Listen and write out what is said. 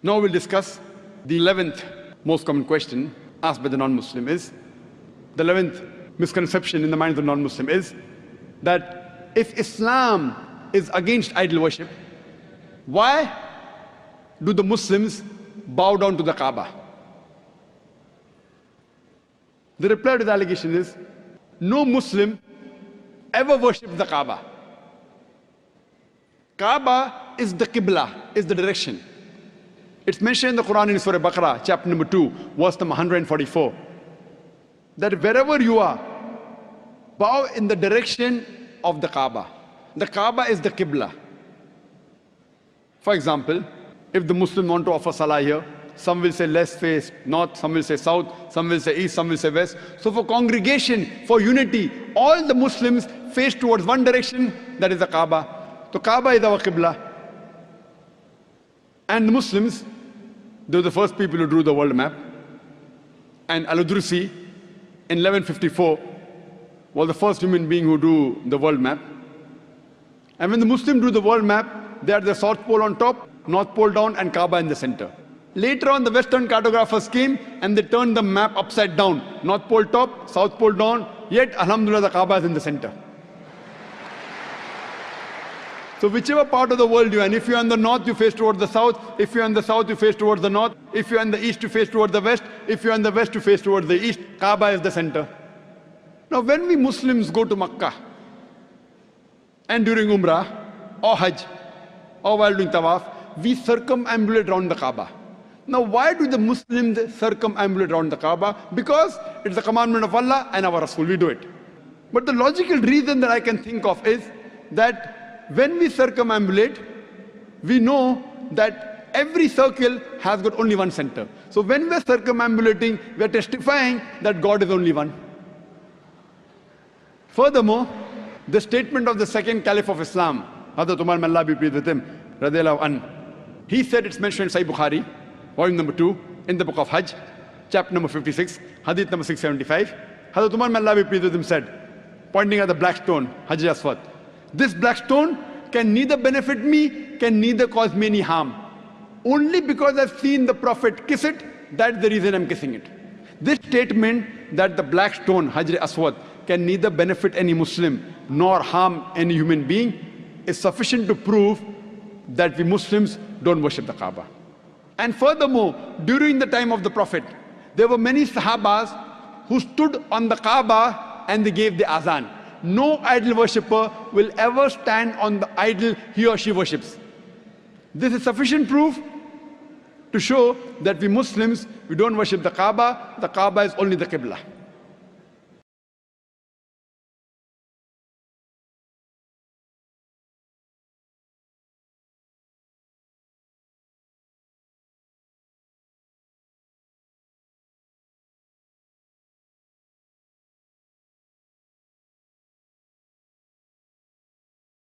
Now we'll discuss the 11th most common question asked by the non-Muslim is, the 11th misconception in the mind of the non-Muslim is that if Islam is against idol worship, why do the Muslims bow down to the Kaaba? The reply to the allegation is, no Muslim ever worshipped the Kaaba. Kaaba is the Qibla, is the direction. It's mentioned in the Quran in Surah Baqarah, chapter number 2, verse number 144, that wherever you are, bow in the direction of the Kaaba. The Kaaba is the Qibla. For example, if the Muslims want to offer salah here, some will say let's face north, some will say south, some will say east, some will say west. So for congregation, for unity, all the Muslims face towards one direction, that is the Kaaba. So Kaaba is our Qibla. And the Muslims, they were the first people who drew the world map. And Al-Udrusi in 1154 was the first human being who drew the world map. And when the Muslims drew the world map, they had the South Pole on top, North Pole down, and Kaaba in the center. Later on, the Western cartographers came and they turned the map upside down. North Pole top, South Pole down, yet Alhamdulillah the Kaaba is in the center. So whichever part of the world you are in, if you are in the north, you face towards the south. If you are in the south, you face towards the north. If you are in the east, you face towards the west. If you are in the west, you face towards the east. Kaaba is the center. Now when we Muslims go to Makkah, and during Umrah, or Hajj, or while doing Tawaf, we circumambulate around the Kaaba. Now why do the Muslims circumambulate around the Kaaba? Because it's the commandment of Allah and our Rasul, we do it. But the logical reason that I can think of is that when we circumambulate, we know that every circle has got only one center. So when we're circumambulating, we're testifying that God is only one. Furthermore, the statement of the second Caliph of Islam, Hazrat Umar, may Allah be pleased with him, radiallahu anhu, he said, it's mentioned in Sahih Bukhari, volume number 2, in the book of Hajj, chapter number 56, hadith number 675. Hazrat Umar, may Allah be pleased with him, said, pointing at the black stone, Hajar Aswad, this black stone can neither benefit me, can neither cause me any harm. Only because I've seen the Prophet kiss it, that's the reason I'm kissing it. This statement that the black stone, Hajar Aswad, can neither benefit any Muslim nor harm any human being is sufficient to prove that we Muslims don't worship the Kaaba. And furthermore, during the time of the Prophet, there were many Sahabas who stood on the Kaaba and they gave the azan. No idol worshipper will ever stand on the idol he or she worships. This is sufficient proof to show that we Muslims, we don't worship the Kaaba is only the Qibla.